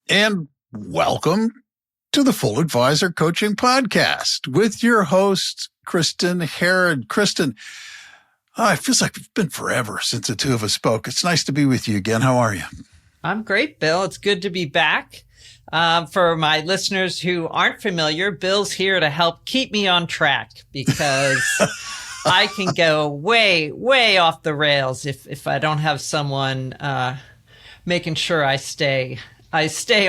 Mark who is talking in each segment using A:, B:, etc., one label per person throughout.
A: And welcome to the Full Advisor Coaching Podcast with your host, Kristin Herod. Kristin, it feels like it's been forever since the two of us spoke. It's nice to be with you again. How are you?
B: I'm great, Bill. It's good to be back. For my listeners who aren't familiar, Bill's here to help keep me on track because I can go way, way off the rails if I don't have someone making sure I stay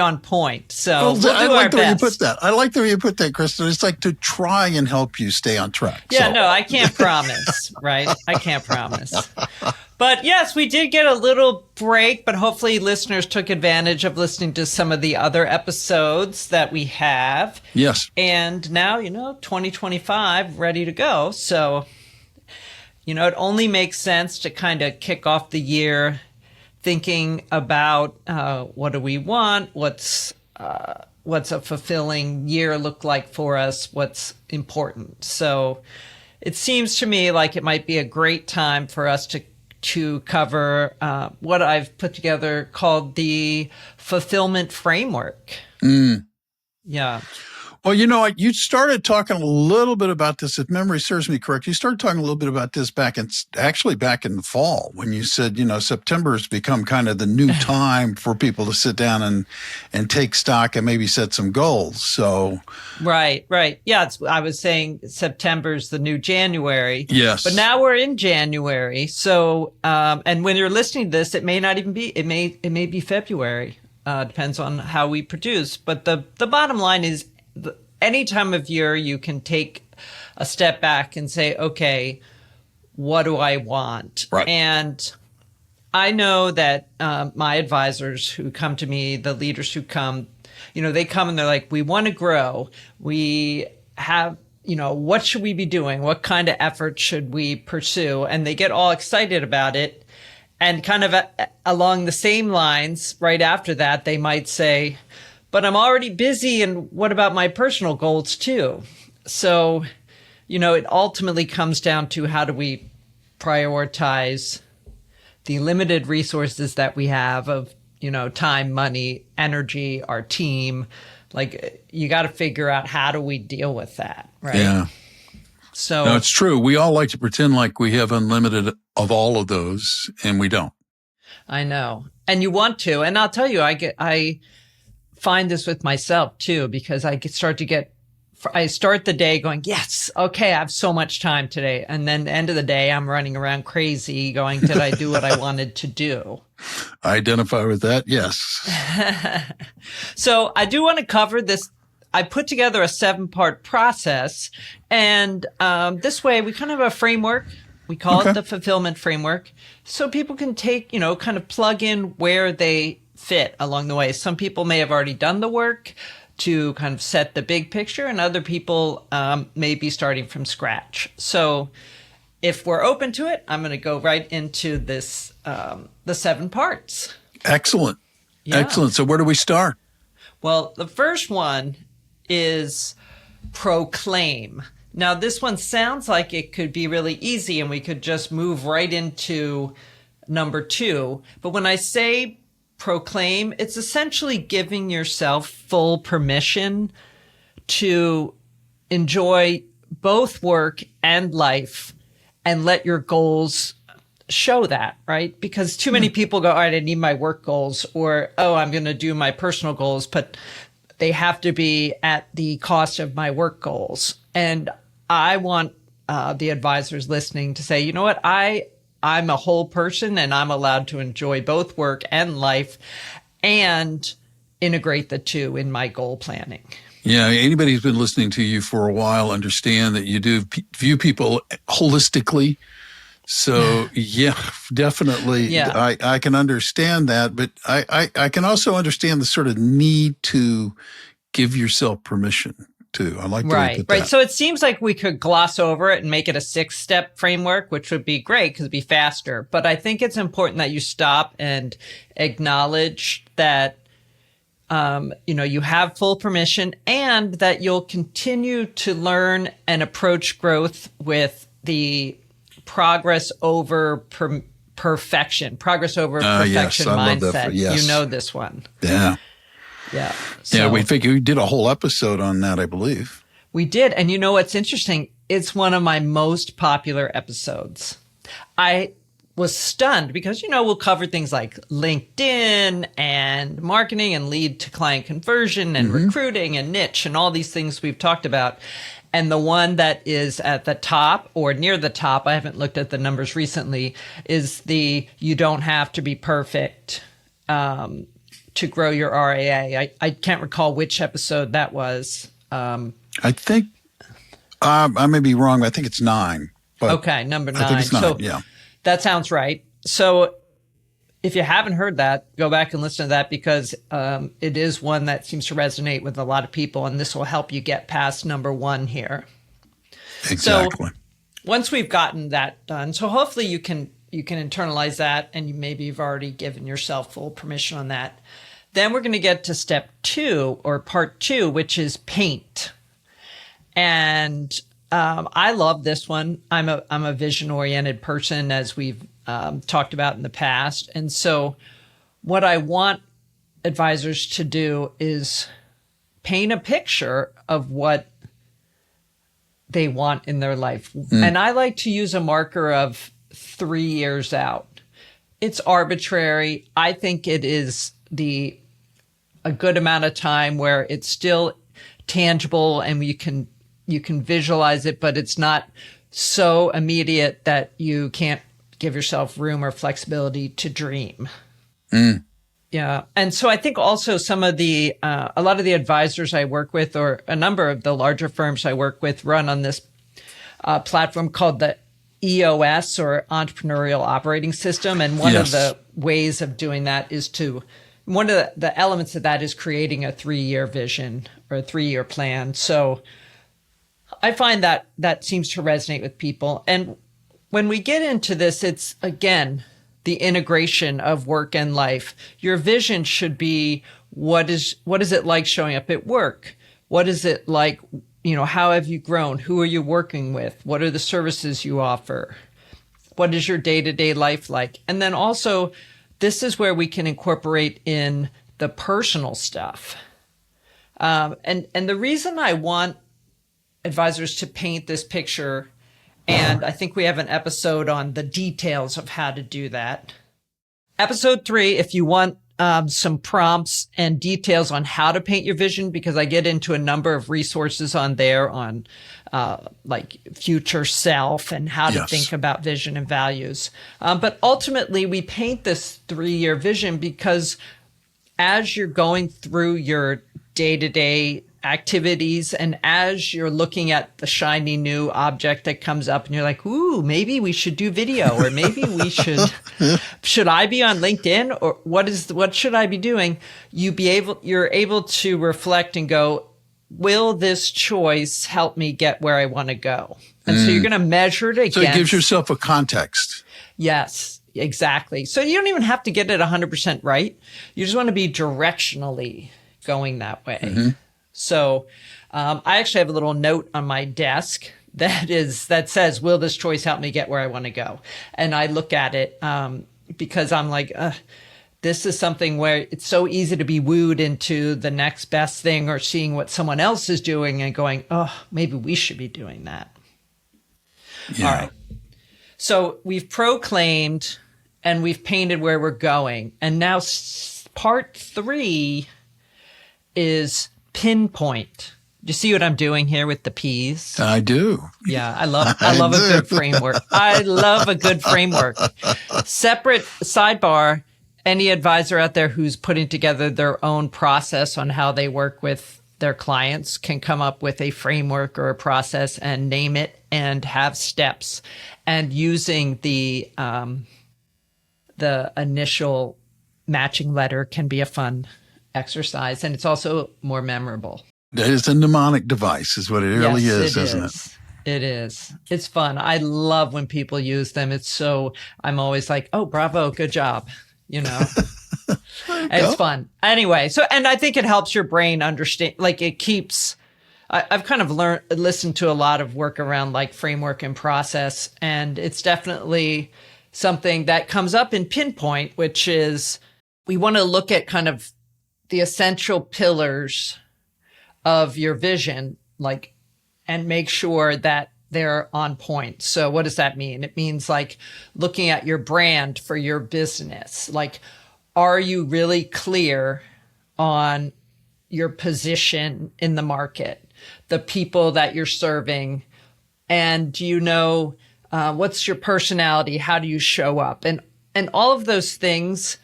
B: on point. So
A: I like the way you put that. I like the way you put that, Kristin. It's like to try and help you stay on track.
B: Yeah, no, I can't promise, right? I can't promise. But yes, we did get a little break, but hopefully listeners took advantage of listening to some of the other episodes that we have.
A: Yes.
B: And now, 2025, ready to go. So, it only makes sense to kind of kick off the year thinking about what do we want, what's a fulfilling year look like for us, what's important. So it seems to me like it might be a great time for us to cover what I've put together called the fulfillment framework. Yeah.
A: Well, you started talking a little bit about this, if memory serves me correct. You started talking a little bit about this back in the fall when you said, September has become kind of the new time for people to sit down and take stock and maybe set some goals. So.
B: Right. Yeah. I was saying September's the new January.
A: Yes.
B: But now we're in January. So, and when you're listening to this, it may not even be, it may be February. Depends on how we produce. But the bottom line is, any time of year you can take a step back and say, okay, what do I want?
A: Right.
B: And I know that my advisors who come to me, the leaders who come, they come and they're like, we want to grow. We have, what should we be doing? What kind of effort should we pursue? And they get all excited about it. And kind of along the same lines, right after that, they might say, but I'm already busy, and what about my personal goals too? So, it ultimately comes down to how do we prioritize the limited resources that we have of, time, money, energy, our team. Like, you got to figure out how do we deal with that, right?
A: Yeah.
B: So
A: no, it's true. We all like to pretend like we have unlimited of all of those, and we don't.
B: I know. And you want to. And I'll tell you, I find this with myself too, because I start the day going, yes, okay, I have so much time today. And then the end of the day, I'm running around crazy going, did I do what I wanted to do?
A: I identify with that. Yes.
B: So I do want to cover this. I put together a 7-part process, and this way we kind of have a framework. We call it the fulfillment framework. So people can take, kind of plug in where they fit along the way. Some people may have already done the work to kind of set the big picture, and other people may be starting from scratch. So if we're open to it, I'm going to go right into this, the 7 parts.
A: Excellent.
B: Yeah.
A: Excellent. So where do we start?
B: Well, the first one is proclaim. Now, this one sounds like it could be really easy and we could just move right into number 2. But when I say proclaim, it's essentially giving yourself full permission to enjoy both work and life and let your goals show that, right? Because too many people go, all right, I need my work goals, or, oh, I'm going to do my personal goals, but they have to be at the cost of my work goals. And I want the advisors listening to say, you know what, I'm a whole person and I'm allowed to enjoy both work and life and integrate the two in my goal planning.
A: Yeah, anybody who's been listening to you for a while understand that you do view people holistically. So yeah, definitely.
B: Yeah.
A: I can understand that, but I can also understand the sort of need to give yourself permission too. I like the way you put that.
B: Right. So it seems like we could gloss over it and make it a 6-step framework, which would be great because it'd be faster. But I think it's important that you stop and acknowledge that, you have full permission and that you'll continue to learn and approach growth with the progress over perfection
A: Yes, I love
B: mindset.
A: that. Yes.
B: You know this one.
A: Yeah.
B: Yeah.
A: Yeah, we did a whole episode on that, I believe.
B: We did. And you know what's interesting? It's one of my most popular episodes. I was stunned because, we'll cover things like LinkedIn and marketing and lead to client conversion and recruiting and niche and all these things we've talked about. And the one that is at the top or near the top, I haven't looked at the numbers recently, is the you don't have to be perfect to grow your RAA. I can't recall which episode that was.
A: I think, I may be wrong, but I think it's 9. But
B: okay, number 9.
A: I think it's 9,
B: so
A: yeah.
B: That sounds right. So if you haven't heard that, go back and listen to that because it is one that seems to resonate with a lot of people, and this will help you get past number 1 here.
A: Exactly.
B: So once we've gotten that done, so hopefully you can internalize that, and you've already given yourself full permission on that. Then we're going to get to step 2 or part 2, which is paint. And I love this one. I'm a vision-oriented person, as we've talked about in the past. And so what I want advisors to do is paint a picture of what they want in their life. And I like to use a marker of 3 years out. It's arbitrary. I think it is a good amount of time where it's still tangible and you can visualize it, but it's not so immediate that you can't give yourself room or flexibility to dream. Yeah. And so I think also some of a lot of the advisors I work with, or a number of the larger firms I work with, run on this platform called the EOS, or Entrepreneurial Operating System. And one of the ways of doing that is one of the elements of that is creating a 3-year vision or a 3-year plan. So I find that seems to resonate with people. And when we get into this, it's, again, the integration of work and life. Your vision should be, what is it like showing up at work? What is it like, how have you grown? Who are you working with? What are the services you offer? What is your day-to-day life like? And then also, this is where we can incorporate in the personal stuff. And the reason I want advisors to paint this picture, and I think we have an episode on the details of how to do that. Episode 3, if you want some prompts and details on how to paint your vision, because I get into a number of resources on there on like future self and how to think about vision and values. But ultimately, we paint this 3-year vision because as you're going through your day-to-day activities and as you're looking at the shiny new object that comes up and you're like, ooh, maybe we should do video, or maybe we should I be on LinkedIn, or what should I be doing? You're able to reflect and go, will this choice help me get where I want to go? And so you're going to measure it against.
A: So it gives yourself a context.
B: Yes, exactly. So you don't even have to get it 100% right. You just want to be directionally going that way. So I actually have a little note on my desk that says, will this choice help me get where I want to go? And I look at it because I'm like, this is something where it's so easy to be wooed into the next best thing or seeing what someone else is doing and going, oh, maybe we should be doing that. Yeah. All right. So we've proclaimed and we've painted where we're going. And now part 3 is pinpoint. Do you see what I'm doing here with the P's? I
A: do.
B: Yeah, I love a good framework. I love a good framework. Separate sidebar, any advisor out there who's putting together their own process on how they work with their clients can come up with a framework or a process and name it and have steps. And using the initial matching letter can be a fun exercise, and it's also more memorable.
A: It's a mnemonic device is what it really is, isn't it?
B: It is. It's fun. I love when people use them. I'm always like, oh, bravo, good job. It's fun. Anyway, and I think it helps your brain understand, like it keeps, I've kind of listened to a lot of work around like framework and process, and it's definitely something that comes up in pinpoint, which is we want to look at kind of the essential pillars of your vision, like, and make sure that they're on point. So what does that mean? It means like looking at your brand for your business. Like, are you really clear on your position in the market, the people that you're serving? And do you know what's your personality? How do you show up? And all of those things,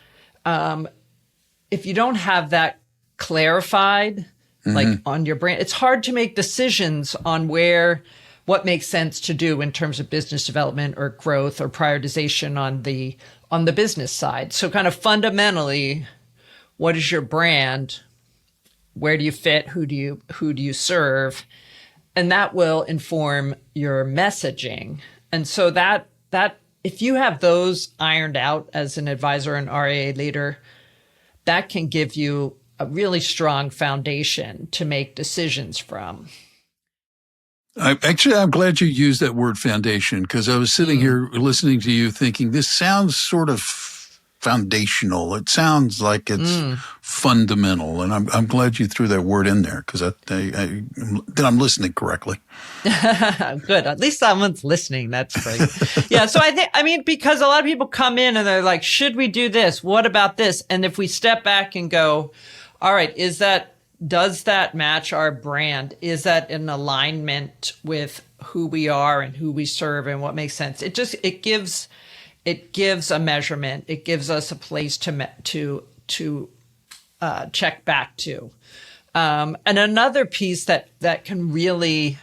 B: if you don't have that clarified, like on your brand, it's hard to make decisions on what makes sense to do in terms of business development or growth or prioritization on the business side. So kind of fundamentally, what is your brand? Where do you fit? Who do you serve? And that will inform your messaging. And so that if you have those ironed out as an advisor and RIA leader, that can give you a really strong foundation to make decisions from.
A: I'm glad you used that word foundation, because I was sitting here listening to you thinking, this sounds sort of foundational. It sounds like it's fundamental. And I'm glad you threw that word in there, because then I'm listening correctly.
B: Good. At least someone's listening. That's great. Yeah. So because a lot of people come in and they're like, should we do this? What about this? And if we step back and go, all right, does that match our brand? Is that in alignment with who we are and who we serve and what makes sense? It gives a measurement. It gives us a place to check back to. And another piece that can really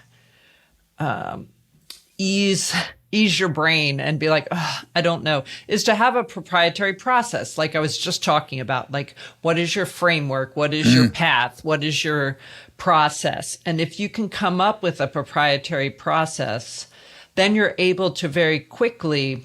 B: ease your brain and be like, oh, I don't know, is to have a proprietary process. Like I was just talking about, like, what is your framework? What is your path? What is your process? And if you can come up with a proprietary process, then you're able to very quickly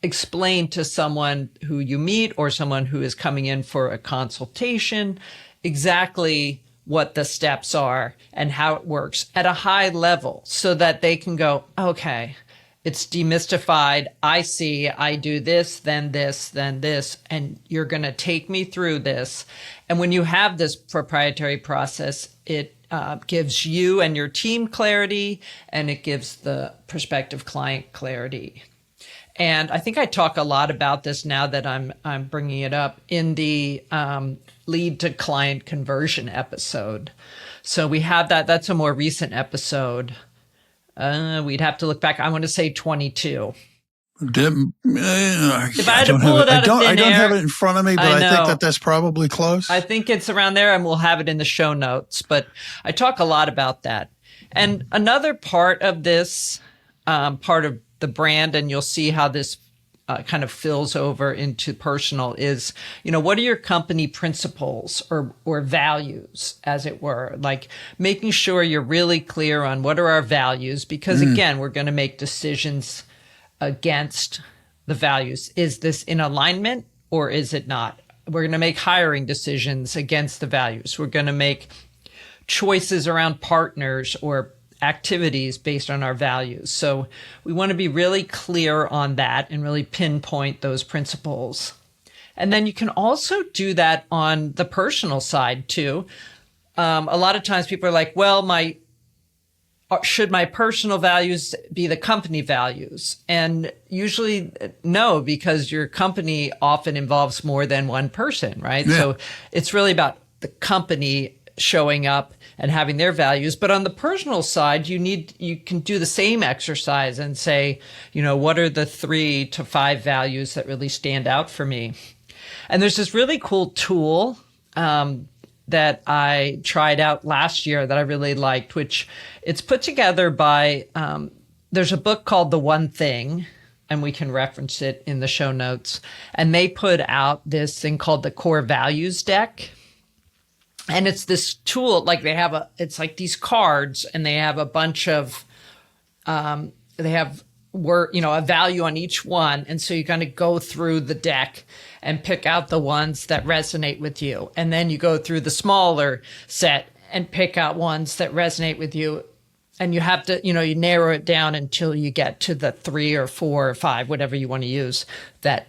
B: explain to someone who you meet or someone who is coming in for a consultation exactly what the steps are and how it works at a high level, so that they can go, okay, it's demystified. I see, I do this, then this, then this, and you're going to take me through this. And when you have this proprietary process, it gives you and your team clarity, and it gives the prospective client clarity. And I think I talk a lot about this now that I'm bringing it up in the lead to client conversion episode. So we have that. That's a more recent episode. We'd have to look back. I want to say 22. If I had to pull it out of thin air,
A: I don't have it in front of me, but I think that's probably close.
B: I think it's around there, and we'll have it in the show notes. But I talk a lot about that. And another part of this, part of the brand, and you'll see how this kind of fills over into personal, is, what are your company principles or values, as it were? Like making sure you're really clear on what are our values, because again, we're going to make decisions against the values. Is this in alignment or is it not? We're going to make hiring decisions against the values. We're going to make choices around partners or activities based on our values. So we want to be really clear on that and really pinpoint those principles. And then you can also do that on the personal side too. A lot of times people are like, well, should my personal values be the company values? And usually no, because your company often involves more than one person, right? Yeah. So it's really about the company showing up and having their values. But on the personal side, you can do the same exercise and say, what are the 3 to 5 values that really stand out for me? And there's this really cool tool that I tried out last year that I really liked, which it's put together by, there's a book called The One Thing, and we can reference it in the show notes. And they put out this thing called the Core Values Deck. And it's this tool, like it's like these cards, and they have a bunch of, a value on each one. And so you kind of go through the deck and pick out the ones that resonate with you. And then you go through the smaller set and pick out ones that resonate with you. And you have to, you narrow it down until you get to the 3 or 4 or 5, whatever you want to use, that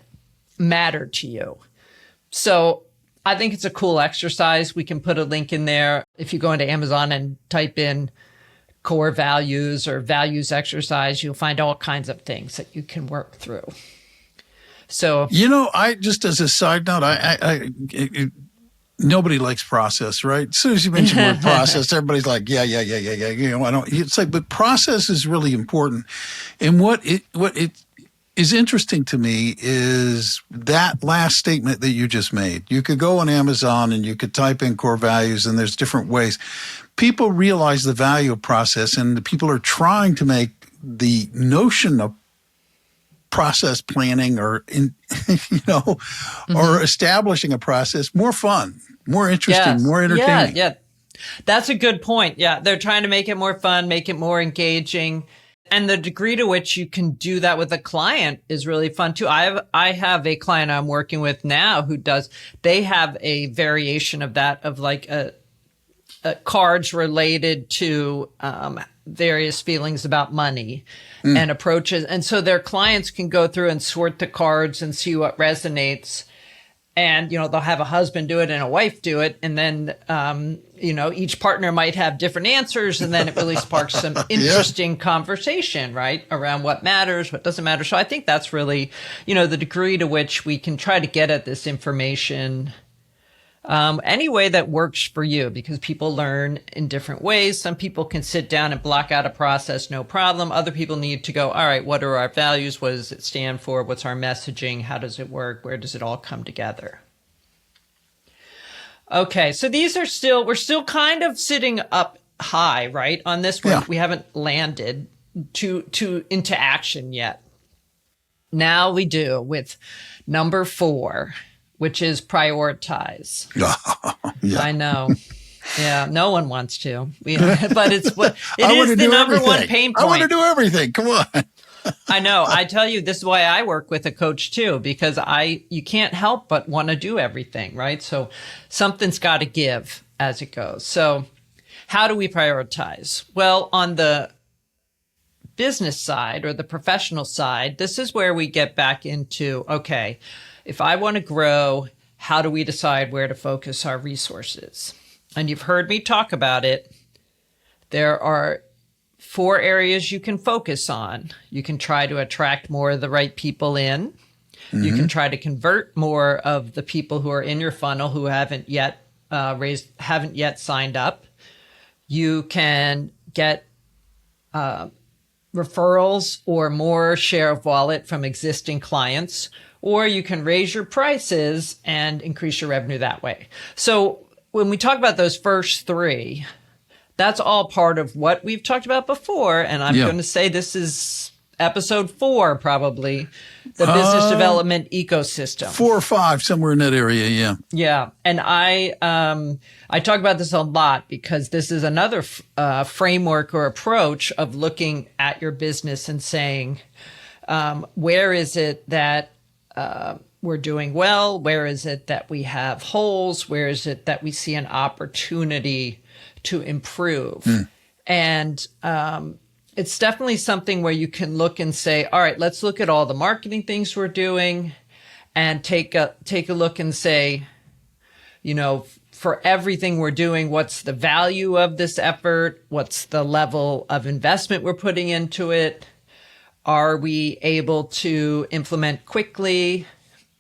B: matter to you. So I think it's a cool exercise. We can put a link in there. If you go into Amazon and type in core values or values exercise, you'll find all kinds of things that you can work through. So,
A: I just, as a side note, nobody likes process, right? As soon as you mention the word process, everybody's like, yeah. I don't. It's like, but process is really important. And what it is interesting to me is that last statement that you just made. You could go on Amazon and you could type in core values, and there's different ways. People realize the value of process, and the people are trying to make the notion of process planning or or establishing a process more fun, more interesting, more entertaining.
B: Yeah. That's a good point. Yeah. They're trying to make it more fun, make it more engaging. And the degree to which you can do that with a client is really fun too. I have a client I'm working with now they have a variation of that, of like cards related to various feelings about money and approaches. And so their clients can go through and sort the cards and see what resonates. And, they'll have a husband do it and a wife do it. And then, each partner might have different answers. And then it really sparks some interesting conversation, right? Around what matters, what doesn't matter. So I think that's really, the degree to which we can try to get at this information any way that works for you, because people learn in different ways. Some people can sit down and block out a process, no problem. Other people need to go, all right, what are our values? What does it stand for? What's our messaging? How does it work? Where does it all come together? Okay, so we're still kind of sitting up high, right? On this one, we haven't landed into action yet. Now we do with number 4, which is prioritize.
A: Yeah.
B: I know. Yeah, no one wants to. But it is the number one pain point.
A: I want to do everything. Come on.
B: I know. I tell you, this is why I work with a coach too, because you can't help but want to do everything, right? So something's got to give as it goes. So how do we prioritize? Well, on the business side or the professional side, this is where we get back into, okay, if I want to grow, how do we decide where to focus our resources? And you've heard me talk about it. There are 4 areas you can focus on. You can try to attract more of the right people in. Mm-hmm. You can try to convert more of the people who are in your funnel who haven't yet signed up. You can get referrals or more share of wallet from existing clients, or you can raise your prices and increase your revenue that way. So when we talk about those first 3, that's all part of what we've talked about before. And I'm going to say this is episode 4, probably, the business development ecosystem.
A: 4 or 5, somewhere in that area. Yeah.
B: Yeah. And I talk about this a lot because this is another framework or approach of looking at your business and saying, where is it that we're doing well? Where is it that we have holes? Where is it that we see an opportunity to improve? And it's definitely something where you can look and say, all right, let's look at all the marketing things we're doing and take a look and say, for everything we're doing, what's the value of this effort? What's the level of investment we're putting into it? Are we able to implement quickly?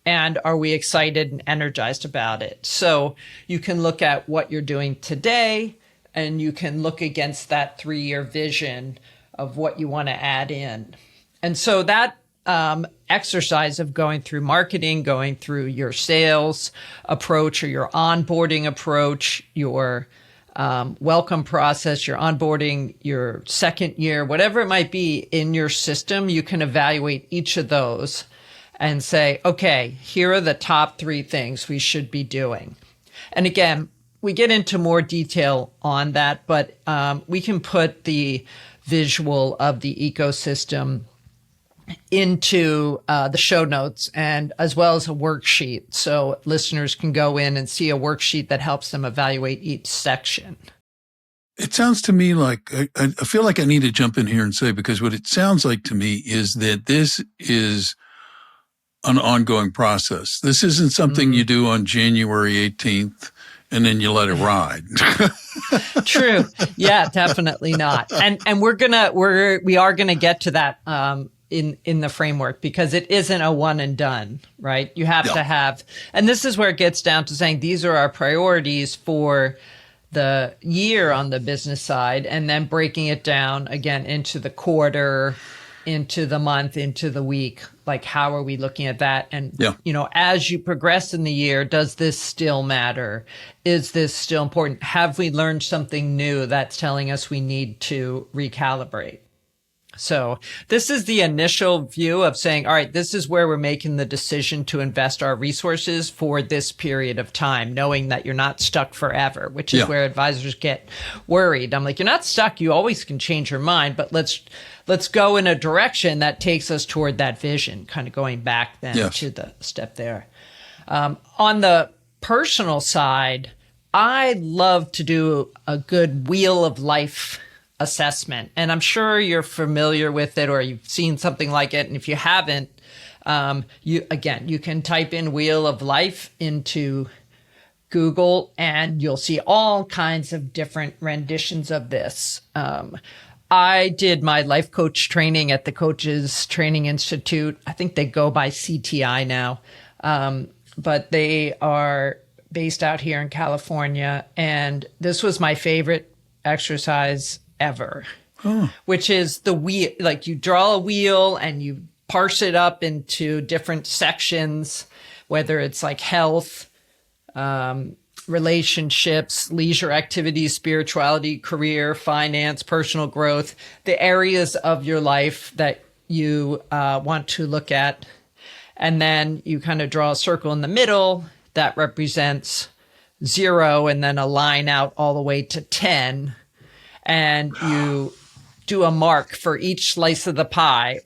B: And are we excited and energized about it? So you can look at what you're doing today, and you can look against that 3-year vision of what you want to add in. And so that exercise of going through marketing, going through your sales approach or your onboarding approach, your welcome process, your onboarding, your second year, whatever it might be in your system, you can evaluate each of those and say, okay, here are the top 3 things we should be doing. And again, we get into more detail on that, but we can put the visual of the ecosystem into the show notes, and as well as a worksheet, so listeners can go in and see a worksheet that helps them evaluate each section.
A: It sounds to me like, I feel like I need to jump in here and say, because what it sounds like to me is that this is an ongoing process. This isn't something you do on January 18th and then you let it ride.
B: True. Yeah, definitely not. And we are gonna get to that in the framework, because it isn't a one and done, right? You have to have, and this is where it gets down to saying these are our priorities for the year on the business side, and then breaking it down again into the quarter, into the month, into the week. Like, how are we looking at that? And, as you progress in the year, does this still matter? Is this still important? Have we learned something new that's telling us we need to recalibrate? So this is the initial view of saying, all right, this is where we're making the decision to invest our resources for this period of time, knowing that you're not stuck forever, which is where advisors get worried. I'm like, you're not stuck. You always can change your mind, but let's go in a direction that takes us toward that vision, kind of going back then to the step there. On the personal side, I love to do a good wheel of life assessment. And I'm sure you're familiar with it, or you've seen something like it. And if you haven't, you can type in Wheel of Life into Google and you'll see all kinds of different renditions of this. I did my life coach training at the Coaches Training Institute. I think they go by CTI now, but they are based out here in California. And this was my favorite exercise ever, which is the wheel. Like, you draw a wheel and you parse it up into different sections, whether it's like health, relationships, leisure activities, spirituality, career, finance, personal growth, the areas of your life that you want to look at. And then you kind of draw a circle in the middle that represents 0, and then a line out all the way to 10. And you do a mark for each slice of the pie.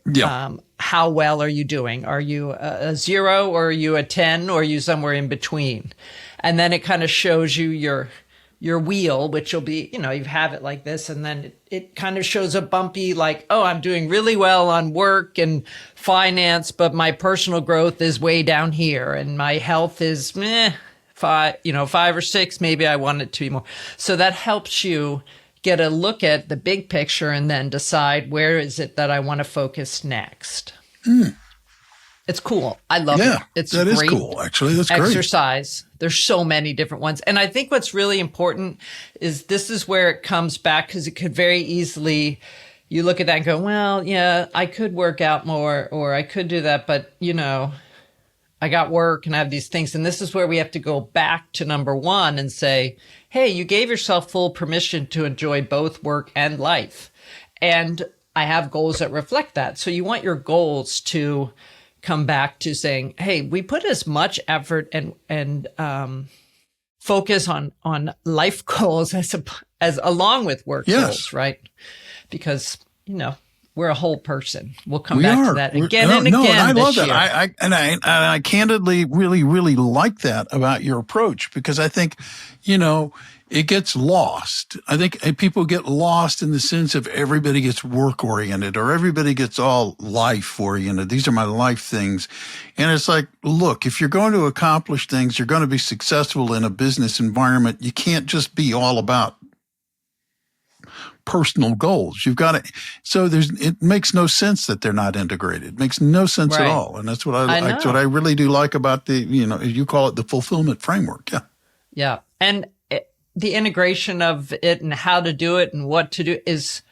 B: How well are you doing? Are you a 0, or are you a 10, or are you somewhere in between? And then it kind of shows you your wheel, which will be, you have it like this. And then it kind of shows a bumpy, like, oh, I'm doing really well on work and finance, but my personal growth is way down here. And my health is 5 or 6. Maybe I want it to be more. So that helps you get a look at the big picture and then decide, where is it that I want to focus next? It's cool. I love it. It's
A: that
B: great.
A: Is cool. Actually, that's great.
B: Exercise. There's so many different ones. And I think what's really important is this is where it comes back, because it could very easily, you look at that and go, well, yeah, I could work out more, or I could do that, but I got work and I have these things. And this is where we have to go back to number one and say, hey, you gave yourself full permission to enjoy both work and life. And I have goals that reflect that. So you want your goals to come back to saying, hey, we put as much effort and focus on life goals as along with work goals, right? Because, we're a whole person. We'll come back to that again and again.
A: And I love
B: year.
A: that. I candidly really, really like that about your approach, because I think, it gets lost. I think people get lost in the sense of everybody gets work oriented, or everybody gets all life oriented. These are my life things. And it's like, look, if you're going to accomplish things, you're going to be successful in a business environment. You can't just be all about personal goals. You've got to, so it makes no sense that they're not integrated. It makes no sense at all. And that's what that's what I really do like about the, you call it the fulfillment framework. Yeah.
B: Yeah. And the integration of it and how to do it and what to do is,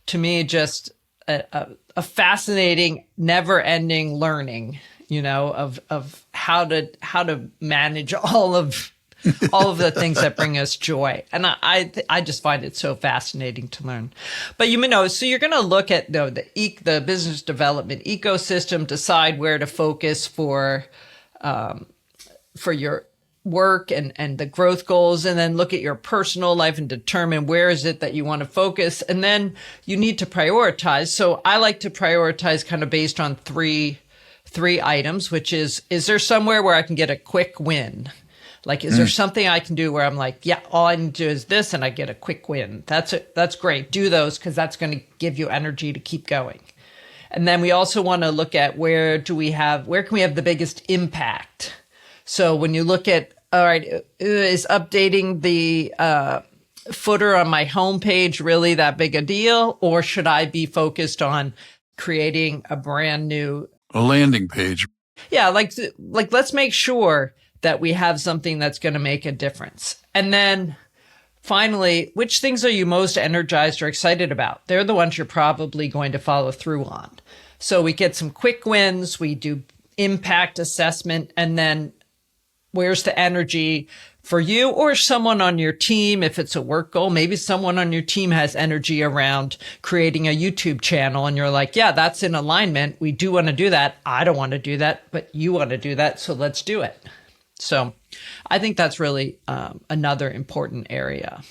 B: to me, just a fascinating, never ending learning, of how to manage all of the things that bring us joy. And I just find it so fascinating to learn. But so you're going to look at the business development ecosystem, decide where to focus for your work and the growth goals, and then look at your personal life and determine where is it that you want to focus. And then you need to prioritize. So I like to prioritize kind of based on three items, which is there somewhere where I can get a quick win? Like, is there something I can do where I'm like, yeah, all I need to do is this and I get a quick win? That's great. Do those, because that's going to give you energy to keep going. And then we also want to look at where can we have the biggest impact? So when you look at, all right, is updating the footer on my homepage really that big a deal? Or should I be focused on creating a brand new
A: landing page?
B: Yeah, like let's make sure that we have something that's going to make a difference. And then finally, which things are you most energized or excited about? They're the ones you're probably going to follow through on. So we get some quick wins, we do impact assessment, and then where's the energy for you or someone on your team? If it's a work goal, maybe someone on your team has energy around creating a YouTube channel and you're like, yeah, that's in alignment. We do want to do that. I don't want to do that, but you want to do that. So let's do it. So I think that's really another important area.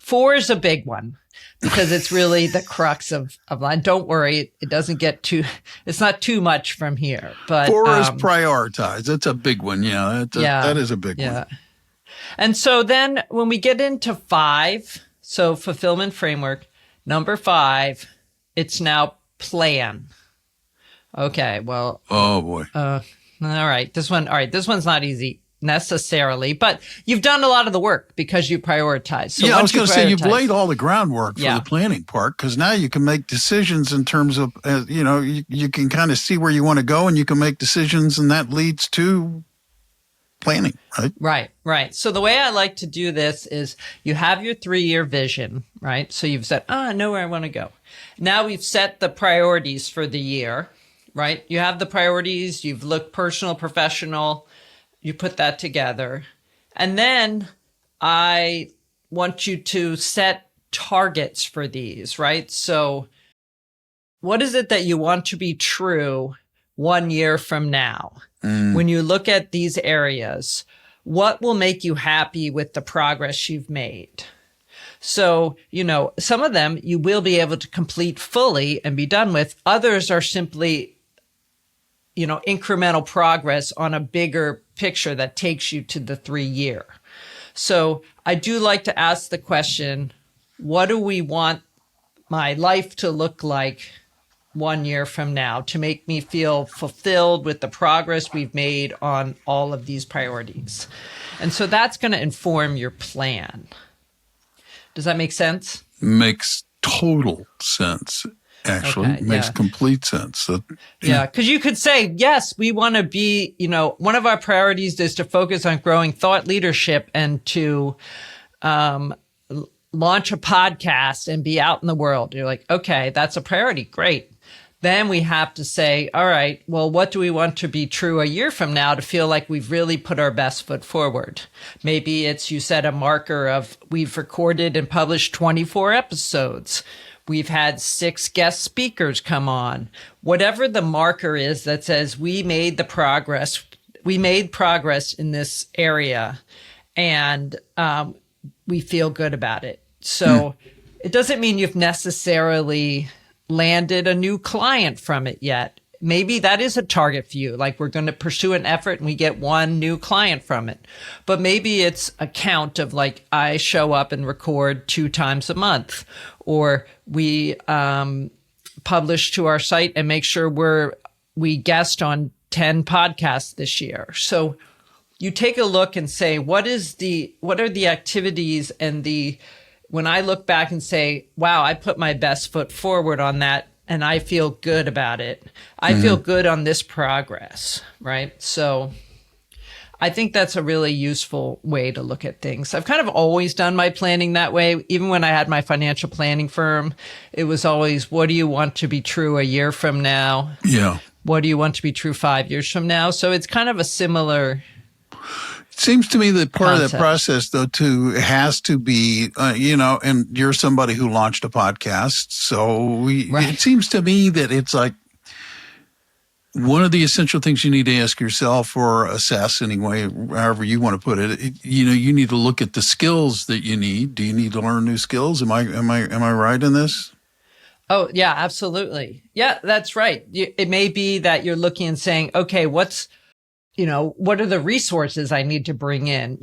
B: 4 is a big one because it's really the crux of line. Don't worry. It doesn't get it's not too much from here, but
A: 4 is prioritize. That's a big one. Yeah. That is a big one.
B: And so then when we get into 5, so fulfillment framework, number 5, it's now plan. Okay. Well,
A: oh boy.
B: All right. This one's not easy necessarily, but you've done a lot of the work because you prioritize. So
A: I was going to say you've laid all the groundwork for the planning part, because now you can make decisions in terms of, you can kind of see where you want to go and you can make decisions, and that leads to planning, right?
B: Right. So the way I like to do this is you have your 3-year vision, right? So you've said, I know where I want to go. Now we've set the priorities for the year, right? You have the priorities, you've looked personal, professional, you put that together. And then I want you to set targets for these, right? So what is it that you want to be true 1 year from now? When you look at these areas, what will make you happy with the progress you've made? So, some of them you will be able to complete fully and be done with. Others are simply incremental progress on a bigger picture that takes you to the 3-year. So I do like to ask the question, what do we want my life to look like 1 year from now to make me feel fulfilled with the progress we've made on all of these priorities? And so that's going to inform your plan. Does that make sense?
A: Makes total sense. Actually, makes complete sense.
B: Because you could say, yes, we want to be, one of our priorities is to focus on growing thought leadership and to launch a podcast and be out in the world. You're like, okay, that's a priority. Great. Then we have to say, all right, well, what do we want to be true a year from now to feel like we've really put our best foot forward? Maybe it's, you set a marker of, we've recorded and published 24 episodes. We've had 6 guest speakers come on. Whatever the marker is that says we made progress in this area, and we feel good about it. So it doesn't mean you've necessarily landed a new client from it yet. Maybe that is a target for you. Like, we're going to pursue an effort and we get 1 new client from it. But maybe it's a count of, like, I show up and record 2 times a month, or we publish to our site and make sure we guest on 10 podcasts this year. So you take a look and say, what are the activities and when I look back and say, wow, I put my best foot forward on that, and I feel good about it. I feel good on this progress, right? So I think that's a really useful way to look at things. I've kind of always done my planning that way. Even when I had my financial planning firm, it was always, what do you want to be true a year from now?
A: Yeah.
B: What do you want to be true 5 years from now? So it's kind of a similar
A: It seems to me that part
B: concept
A: of that process, though, too, has to be, and you're somebody who launched a podcast. So it seems to me that it's like one of the essential things you need to ask yourself, or assess anyway, however you want to put it. You need to look at the skills that you need. Do you need to learn new skills? Am I right in this?
B: Oh, yeah, absolutely. Yeah, that's right. It may be that you're looking and saying, okay, what are the resources I need to bring in?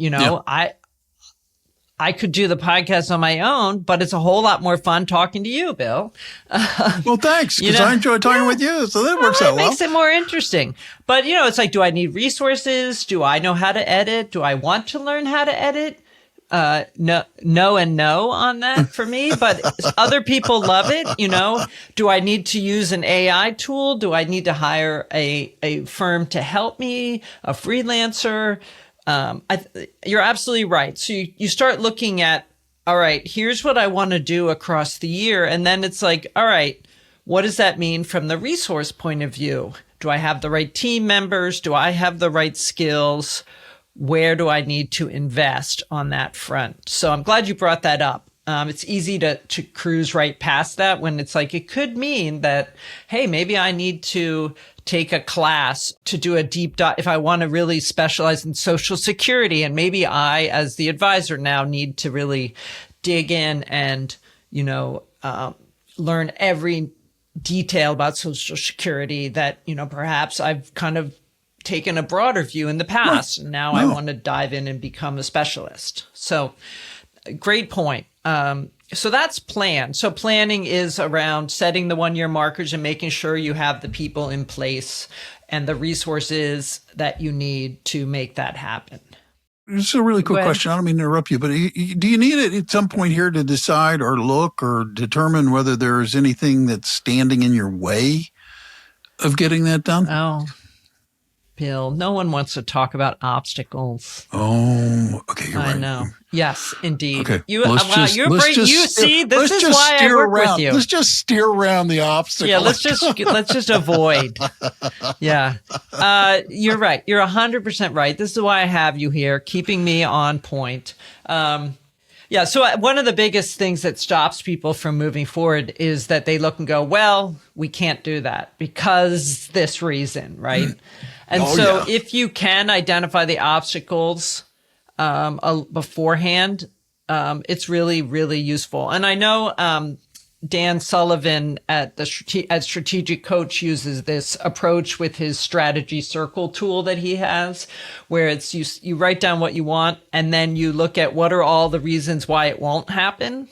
B: I could do the podcast on my own, but it's a whole lot more fun talking to you, Bill.
A: Well, thanks, because I enjoy talking with you, so that works out well.
B: It makes it more interesting. But, it's like, do I need resources? Do I know how to edit? Do I want to learn how to edit? No and no on that for me, but other people love it. Do I need to use an AI tool? Do I need to hire a firm to help me, a freelancer? You're absolutely right. So you start looking at, all right, here's what I want to do across the year. And then it's like, all right, what does that mean from the resource point of view? Do I have the right team members? Do I have the right skills? Where do I need to invest on that front? So I'm glad you brought that up. It's easy to cruise right past that when it's like, it could mean that, hey, maybe I need to take a class to do a deep dive if I want to really specialize in Social Security. And maybe I, as the advisor now, need to really dig in and, learn every detail about Social Security that, perhaps I've kind of taken a broader view in the past. And now I want to dive in and become a specialist. So great point. So that's plan. So planning is around setting the 1-year markers and making sure you have the people in place and the resources that you need to make that happen.
A: This is a really quick question. I don't mean to interrupt you, but do you need it at some point here to decide or look or determine whether there's anything that's standing in your way of getting that done?
B: Oh, Bill, no one wants to talk about obstacles.
A: Oh, okay, you're right.
B: I know. Yes, indeed.
A: Okay,
B: you're brave. See, this is why I work with you.
A: Let's just steer around the obstacle.
B: Yeah, let's just avoid. Yeah, you're right. You're 100% right. This is why I have you here, keeping me on point. Yeah. So one of the biggest things that stops people from moving forward is that they look and go, well, we can't do that because this reason, right? And if you can identify the obstacles beforehand, it's really, really useful. And I know Dan Sullivan at Strategic Coach uses this approach with his strategy circle tool that he has, where it's you write down what you want and then you look at what are all the reasons why it won't happen.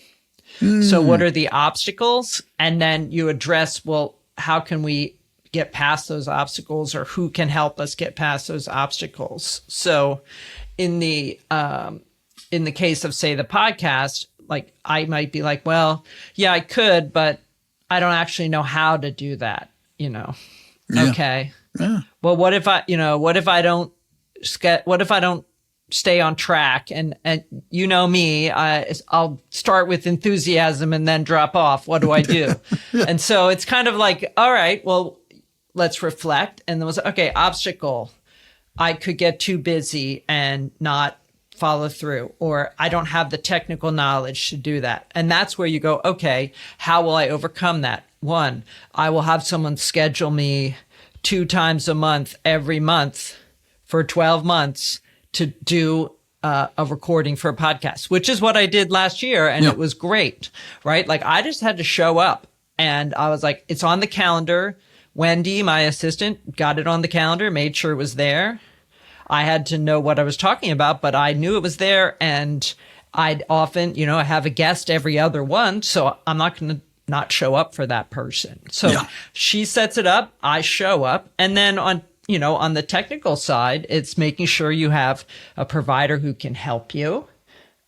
B: So what are the obstacles? And then you address, well, how can we get past those obstacles, or who can help us get past those obstacles? So in the case of, say, the podcast, like I might be like, well, yeah, I could, but I don't actually know how to do that, Yeah. Okay. Yeah. Well, what if I don't stay on track and me, I'll start with enthusiasm and then drop off. What do I do? And so it's kind of like, all right, well, let's reflect. And there was, okay, obstacle. I could get too busy and not follow through, or I don't have the technical knowledge to do that. And that's where you go, okay, how will I overcome that? 1, I will have someone schedule me 2 times a month, every month for 12 months to do a recording for a podcast, which is what I did last year. And it was great, right? Like I just had to show up and I was like, it's on the calendar. Wendy, my assistant, got it on the calendar, made sure it was there. I had to know what I was talking about, but I knew it was there. And I'd often, I have a guest every other one. So I'm not going to not show up for that person. So she sets it up, I show up. And then on the technical side, it's making sure you have a provider who can help you,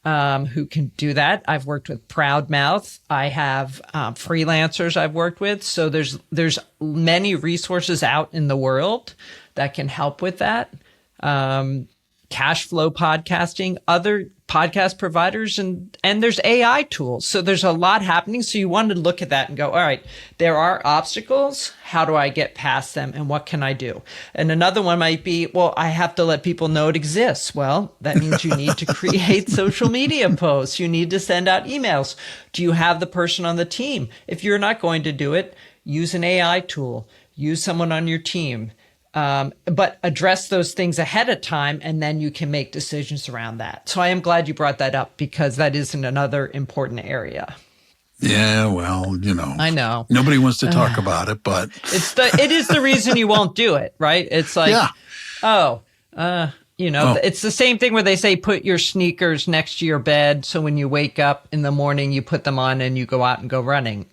B: who can do that. I've worked with Proudmouth. I have freelancers I've worked with. So there's many resources out in the world that can help with that. Cash flow podcasting, other podcast providers, and there's AI tools. So there's a lot happening. So you want to look at that and go, all right, there are obstacles. How do I get past them? And what can I do? And another one might be, well, I have to let people know it exists. Well, that means you need to create social media posts. You need to send out emails. Do you have the person on the team? If you're not going to do it, use an AI tool, use someone on your team. But address those things ahead of time, and then you can make decisions around that. So I am glad you brought that up because that is another important area.
A: Yeah, well,
B: I know
A: nobody wants to talk about it, but
B: it is the reason you won't do it, right? It's like, It's the same thing where they say put your sneakers next to your bed. So when you wake up in the morning, you put them on and you go out and go running.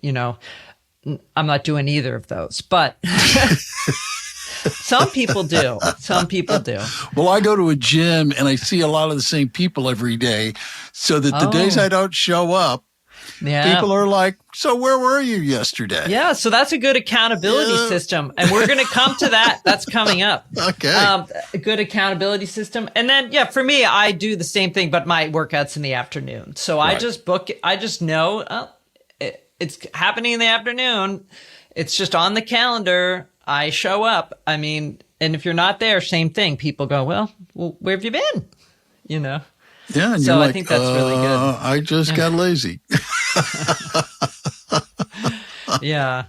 B: I'm not doing either of those, but some people do. Some people do.
A: Well, I go to a gym and I see a lot of the same people every day. So that the days I don't show up, people are like, so where were you yesterday?
B: Yeah, so that's a good accountability system. And we're going to come to that. That's coming up.
A: Okay.
B: A good accountability system. And then, for me, I do the same thing, but my workout's in the afternoon. So I just book it. I just know it's happening in the afternoon. It's just on the calendar. I show up. I mean, and if you're not there, same thing. People go, well, where have you been?
A: Yeah. And
B: so
A: you're like,
B: I think that's really good.
A: I just got lazy.
B: Yeah.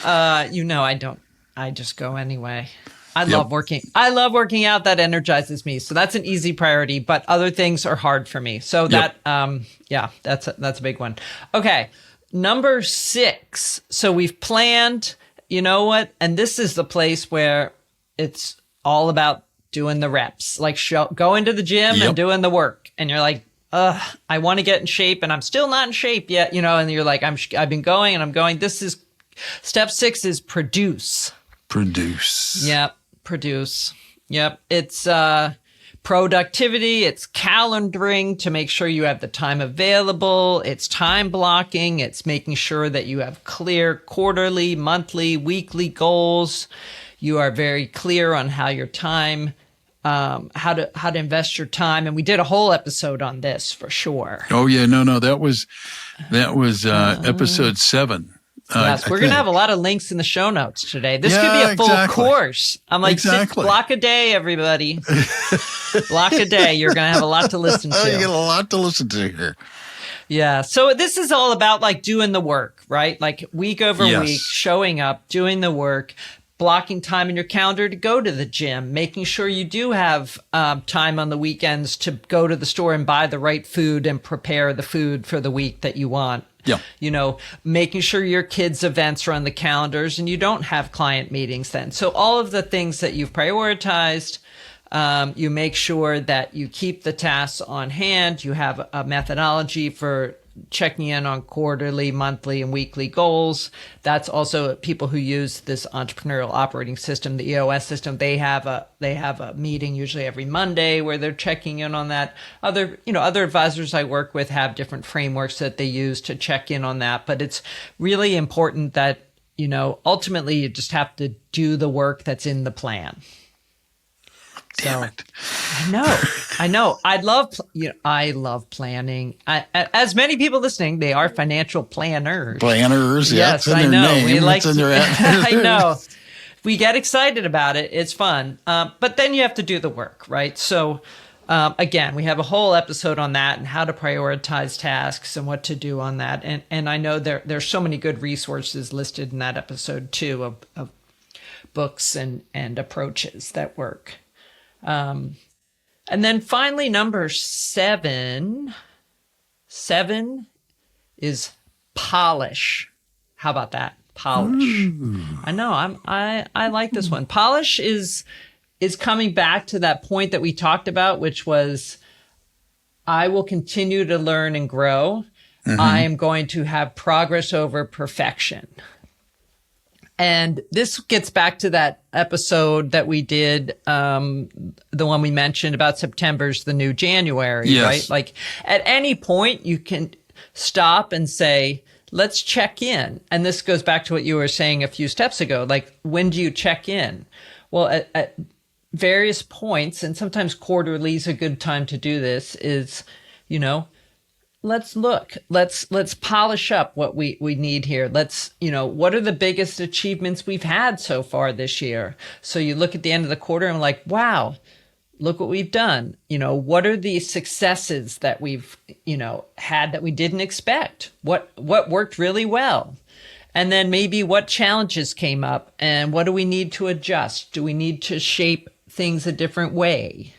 B: I don't. I just go anyway. I love working out. That energizes me. So that's an easy priority, but other things are hard for me. So that's a big one. Okay. Number 6. So we've planned, you know what? And this is the place where it's all about doing the reps, like going to the gym and doing the work. And you're like, I want to get in shape and I'm still not in shape yet, and you're like, I've been going and I'm going. This is step 6 is produce. Yep. Produce. Yep. It's, productivity. It's calendaring to make sure you have the time available. It's time blocking. It's making sure that you have clear quarterly, monthly, weekly goals. You are very clear on how your time, how to invest your time. And we did a whole episode on this for sure.
A: Oh yeah. No, that was episode 7.
B: Yes, we're going to have a lot of links in the show notes today. This could be a full course. I'm like, block a day, everybody. Block a day. You're going to have a lot to listen to.
A: You got a lot to listen to here.
B: Yeah. So this is all about like doing the work, right? Like week over week, showing up, doing the work, blocking time in your calendar to go to the gym, making sure you do have time on the weekends to go to the store and buy the right food and prepare the food for the week that you want.
A: Yeah.
B: Making sure your kids' events are on the calendars and you don't have client meetings then. So all of the things that you've prioritized, you make sure that you keep the tasks on hand. You have a methodology for checking in on quarterly, monthly, and weekly goals. That's also people who use this entrepreneurial operating system, the EOS system. They have a meeting usually every Monday where they're checking in on that. Other advisors I work with have different frameworks that they use to check in on that. But it's really important that, ultimately you just have to do the work that's in the plan.
A: Damn it.
B: I know. I love planning. As many people listening, they are financial planners.
A: Yes,
B: I know. We like
A: in their
B: I know. We get excited about it. It's fun. But then you have to do the work, right? So, again, we have a whole episode on that and how to prioritize tasks and what to do on that. And I know there's so many good resources listed in that episode too of books and approaches that work. And then finally, number 7 is polish. How about that? Polish. Ooh. I know. I like this one. Polish is coming back to that point that we talked about, which was I will continue to learn and grow. Mm-hmm. I am going to have progress over perfection. And this gets back to that episode that we did, the one we mentioned about September's the new January, right? Like at any point you can stop and say, let's check in. And this goes back to what you were saying a few steps ago. Like, when do you check in? Well, at various points, and sometimes quarterly is a good time to do this, is, let's look, let's polish up what we need here. Let's, what are the biggest achievements we've had so far this year? So you look at the end of the quarter and like, wow, look what we've done. What are the successes that we've, had that we didn't expect? What worked really well? And then maybe what challenges came up and what do we need to adjust? Do we need to shape things a different way?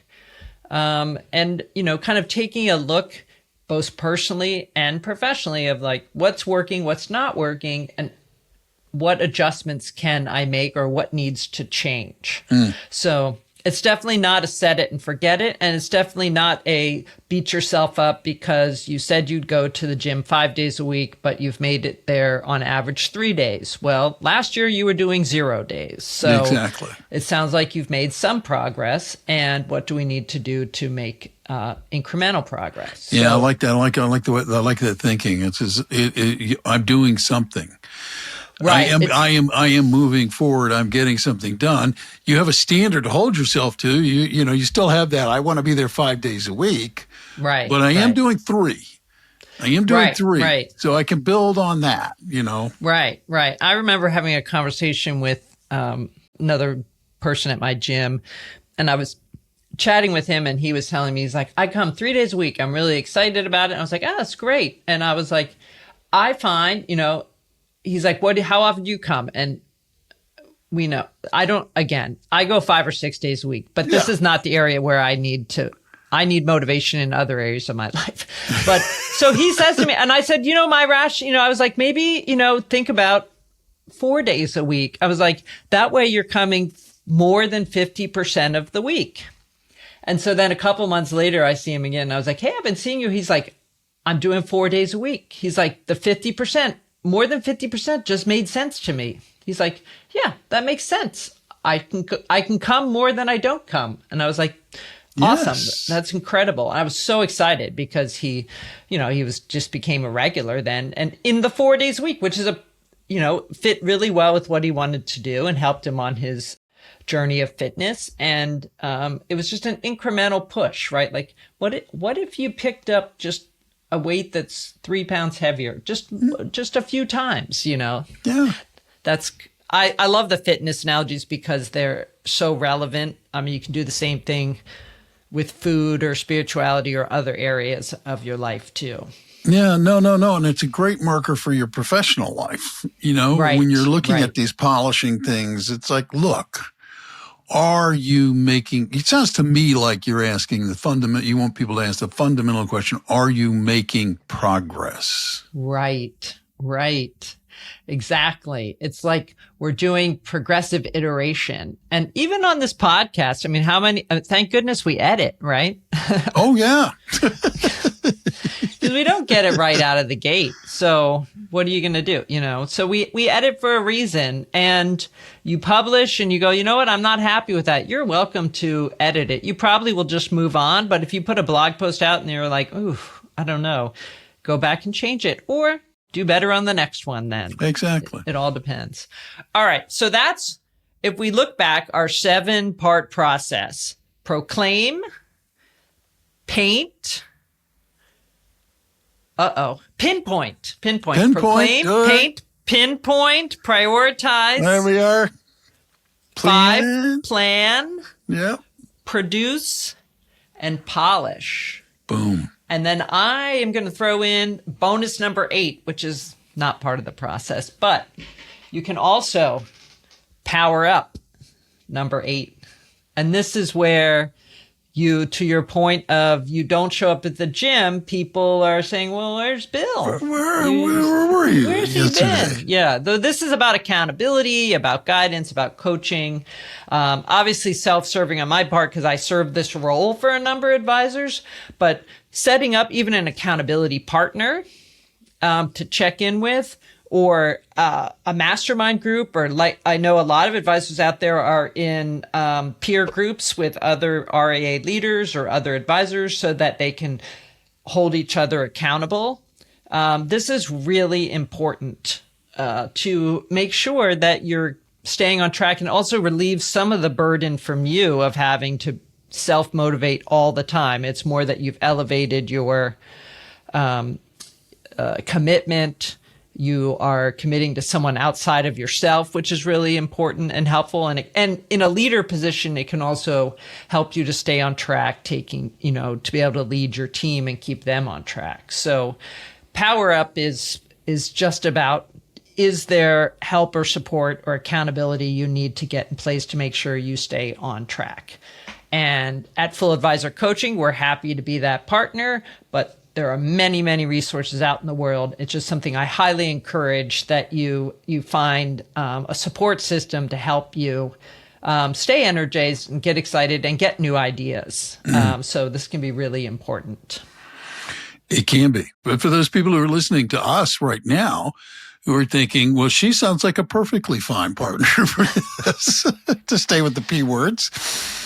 B: And, kind of taking a look both personally and professionally of like what's working, what's not working, and what adjustments can I make or what needs to change. So It's definitely not a set it and forget it. And it's definitely not a beat yourself up because you said you'd go to the gym 5 days a week, but you've made it there on average 3 days. Well, last year you were doing 0 days. So
A: exactly.
B: It sounds like you've made some progress. And what do we need to do to make incremental progress?
A: Yeah, I like that. I like that thinking. I'm doing something.
B: Right.
A: I am moving forward. I'm getting something done. You have a standard to hold yourself to. You still have that. I want to be there 5 days a week.
B: Right.
A: But I am doing 3. I am doing 3.
B: Right.
A: So I can build on that,
B: Right. I remember having a conversation with another person at my gym, and I was chatting with him, and he was telling me, he's like, I come 3 days a week. I'm really excited about it. And I was like, that's great. And I was like, I find, he's like, how often do you come? And we know, I go 5 or 6 days a week, but this is not the area where I need motivation in other areas of my life. But so he says to me, and I said, my I was like, maybe, think about 4 days a week. I was like, that way you're coming more than 50% of the week. And so then a couple months later, I see him again. And I was like, hey, I've been seeing you. He's like, I'm doing 4 days a week. He's like, the 50%, more than 50% just made sense to me. He's like, yeah, that makes sense. I can come more than I don't come. And I was like, awesome.
A: Yes.
B: That's incredible. And I was so excited because he became a regular then. And in the 4 days a week, which is fit really well with what he wanted to do and helped him on his journey of fitness. And it was just an incremental push, right? Like what if you picked up just a weight that's 3 pounds heavier, just a few times,
A: Yeah.
B: I love the fitness analogies because they're so relevant. I mean, you can do the same thing with food or spirituality or other areas of your life too.
A: Yeah, no. And it's a great marker for your professional life.
B: Right,
A: when you're looking
B: right.
A: at these polishing things, it's like, look, are you making, it sounds to me like you're asking you want people to ask the fundamental question, are you making progress?
B: Right. Exactly. It's like we're doing progressive iteration. And even on this podcast, I mean, thank goodness we edit, right?
A: Oh, yeah.
B: Because we don't get it right out of the gate. So what are you going to do? So we edit for a reason, and you publish and you go, you know what? I'm not happy with that. You're welcome to edit it. You probably will just move on. But if you put a blog post out and you're like, ooh, I don't know, go back and change it or do better on the next one then.
A: Exactly.
B: It all depends. All right. So that's, if we look back, our 7-part process: proclaim, paint, pinpoint, proclaim, paint, pinpoint, prioritize.
A: There we are.
B: 5, plan,
A: Yep.
B: produce, and polish.
A: Boom.
B: And then I am going to throw in bonus number 8, which is not part of the process, but you can also power up number 8. And this is where to your point of you don't show up at the gym, people are saying, well, where's Bill?
A: Where were you?
B: Where's he been? Yeah. Though this is about accountability, about guidance, about coaching. Obviously self-serving on my part because I served this role for a number of advisors, but setting up even an accountability partner to check in with, or a mastermind group, or like I know a lot of advisors out there are in peer groups with other RAA leaders or other advisors so that they can hold each other accountable. This is really important to make sure that you're staying on track and also relieve some of the burden from you of having to self-motivate all the time. It's more that you've elevated your commitment. You are committing to someone outside of yourself, which is really important and helpful. And in a leader position, it can also help you to stay on track, to be able to lead your team and keep them on track. So power up is just about, is there help or support or accountability you need to get in place to make sure you stay on track? And at Full Advisor Coaching, we're happy to be that partner, but there are many, many resources out in the world. It's just something I highly encourage that you find a support system to help you stay energized and get excited and get new ideas. So this can be really important.
A: It can be. But for those people who are listening to us right now, who are thinking, well, she sounds like a perfectly fine partner for this, to stay with the P words.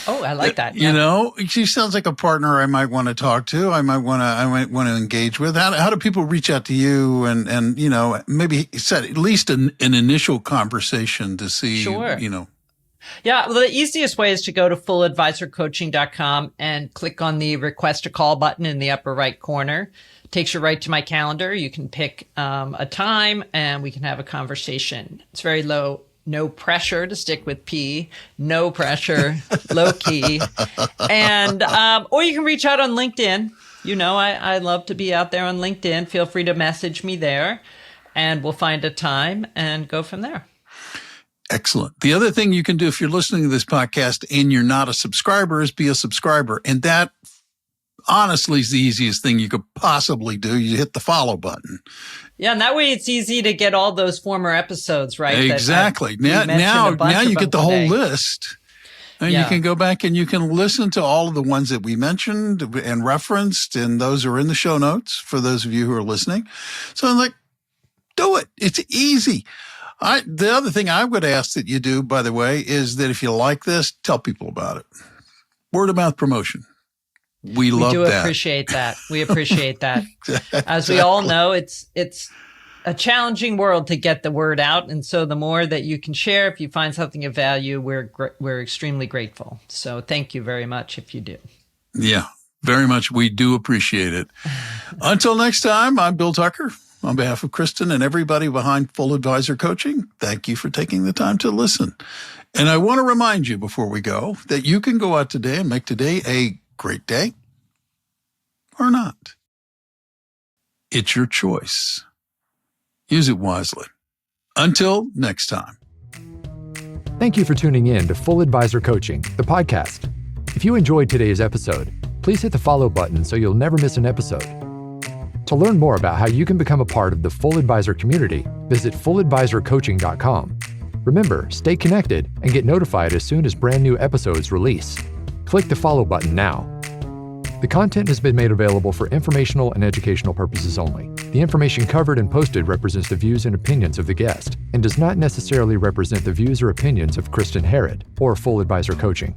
B: Oh, I like that.
A: You know, she sounds like a partner I might want to talk to. I might want to engage with. How do people reach out to you and you know, maybe set at least an initial conversation to see,
B: Sure.
A: you know.
B: Yeah, well, the easiest way is to go to fulladvisorcoaching.com and click on the request a call button in the upper right corner. It takes you right to my calendar. You can pick a time and we can have a conversation. It's very low, no pressure to stick with P, no pressure, low key. And, or you can reach out on LinkedIn. You know, I love to be out there on LinkedIn. Feel free to message me there and we'll find a time and go from there.
A: Excellent. The other thing you can do if you're listening to this podcast and you're not a subscriber is be a subscriber. And that honestly is the easiest thing you could possibly do. You hit the follow button.
B: Yeah, and that way it's easy to get all those former episodes, right?
A: Exactly. Now you get the whole list. And you can go back and you can listen to all of the ones that we mentioned and referenced, and those are in the show notes for those of you who are listening. So I'm like, do it. It's easy. The other thing I would ask that you do, by the way, is that if you like this, tell people about it. Word of mouth promotion. We love that. We do
B: appreciate that. We appreciate that. As we all know, it's a challenging world to get the word out. And so the more that you can share, if you find something of value, we're extremely grateful. So thank you very much if you do.
A: Yeah, very much. We do appreciate it. Until next time, I'm Bill Tucker. On behalf of Kristin and everybody behind Full Advisor Coaching, thank you for taking the time to listen. And I want to remind you before we go that you can go out today and make today a great day or not. It's your choice. Use it wisely. Until next time.
C: Thank you for tuning in to Full Advisor Coaching, the podcast. If you enjoyed today's episode, please hit the follow button so you'll never miss an episode. To learn more about how you can become a part of the Full Advisor community, visit fulladvisorcoaching.com. Remember, stay connected and get notified as soon as brand new episodes release. Click the follow button now. The content has been made available for informational and educational purposes only. The information covered and posted represents the views and opinions of the guest and does not necessarily represent the views or opinions of Kristin Harrod or Full Advisor Coaching.